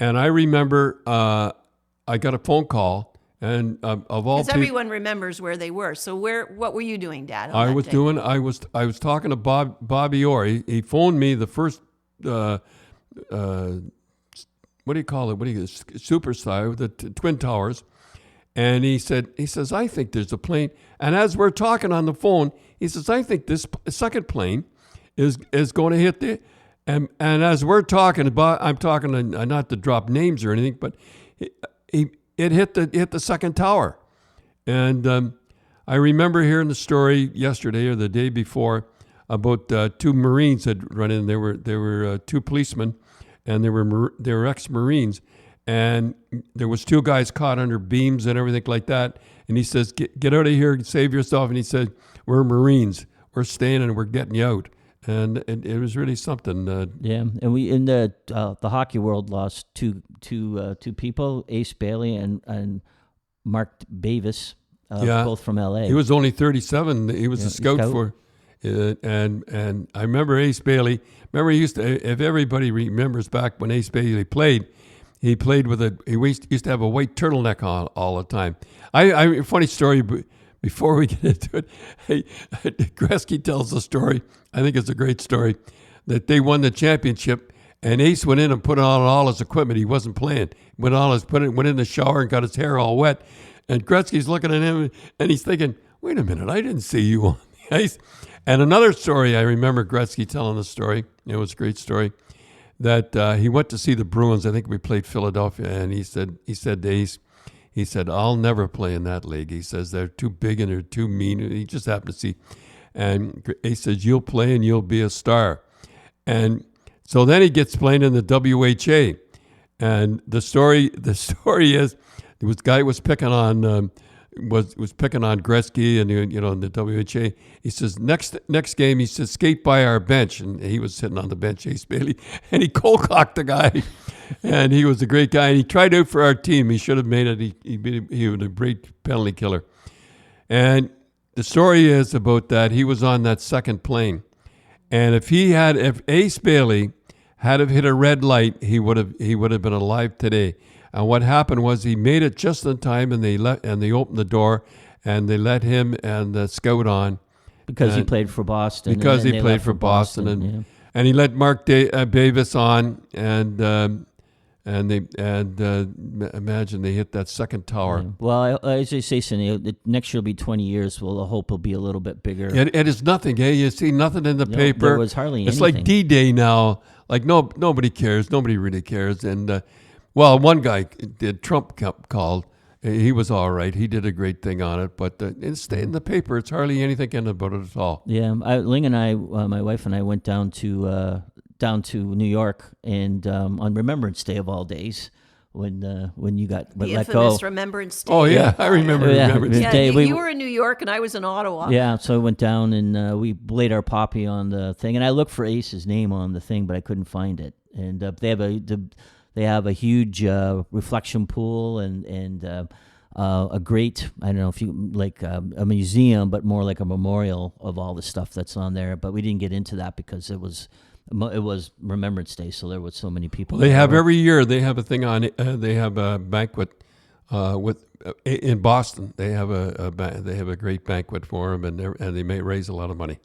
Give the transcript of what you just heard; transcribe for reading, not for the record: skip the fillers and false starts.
And I remember I got a phone call, and of all Because people, everyone remembers where they were. So what were you doing, Dad? On that day? I was talking to Bobby Orr. He phoned me the first. What do you call it? Superstar, the Twin Towers, and he says, I think there's a plane. And as we're talking on the phone, he says, I think this second plane is going to hit the. And as we're talking about, I'm talking not to drop names or anything, but it hit the second tower, and I remember hearing the story yesterday or the day before about two Marines had run in. There were two policemen, and they were ex-Marines, and there was two guys caught under beams and everything like that. And he says, "Get out of here and save yourself." And he said, "We're Marines. We're staying and we're getting you out." And it was really something. Yeah, and we in the hockey world lost two people, Ace Bailey and Mark Bavis, both from L.A. He was only 37. He was a scout for, and I remember Ace Bailey. Remember, he used to. If everybody remembers back when Ace Bailey played, he played with he used to have a white turtleneck on all the time. Funny story. Before we get into it, Gretzky tells the story. I think it's a great story that they won the championship, and Ace went in and put on all his equipment. He wasn't playing. Went in the shower and got his hair all wet. And Gretzky's looking at him, and he's thinking, "Wait a minute, I didn't see you on the ice." And another story, I remember Gretzky telling the story. It was a great story that he went to see the Bruins. I think we played Philadelphia, and he said to Ace. He said, "I'll never play in that league." He says, "They're too big and they're too mean." And he just happened to see. And he says, "You'll play and you'll be a star." And so then he gets playing in the WHA. And the story is, there was a guy was picking on Gretzky and in the WHA. He says, next game, he says, "Skate by our bench." And he was sitting on the bench, Ace Bailey, and he cold-cocked the guy. And he was a great guy. And he tried out for our team. He should have made it. He was a great penalty killer. And the story is about that. He was on that second plane. And if Ace Bailey had have hit a red light, he would have been alive today. And what happened was he made it just in time, and they opened the door, and they let him and the scout on. Because he played for Boston. Because he played for Boston. And he let Mark Bavis on, and imagine they hit that second tower. Yeah. Well, as I say, Cindy, next year will be 20 years. Well, the hope will be a little bit bigger. It is nothing, hey? You see nothing in the paper. There was hardly anything. It's like D-Day now. Like nobody cares. Nobody really cares. And one guy did. Trump called. He was all right. He did a great thing on it. But in the paper, it's hardly anything in about it at all. Yeah, Ling and I, my wife and I, went down to New York, and on Remembrance Day of all days, when you got let go. The infamous Remembrance Day. Oh yeah, I remember Remembrance Day. Day. You were in New York and I was in Ottawa. Yeah, so I went down and we laid our poppy on the thing, and I looked for Ace's name on the thing, but I couldn't find it. And they have a huge reflection pool and a great, I don't know if you like a museum, but more like a memorial of all the stuff that's on there. But we didn't get into that because it was Remembrance Day, so there was so many people. Well, they have every year. They have a thing on. They have a banquet in Boston. They have a great banquet for them, and they may raise a lot of money.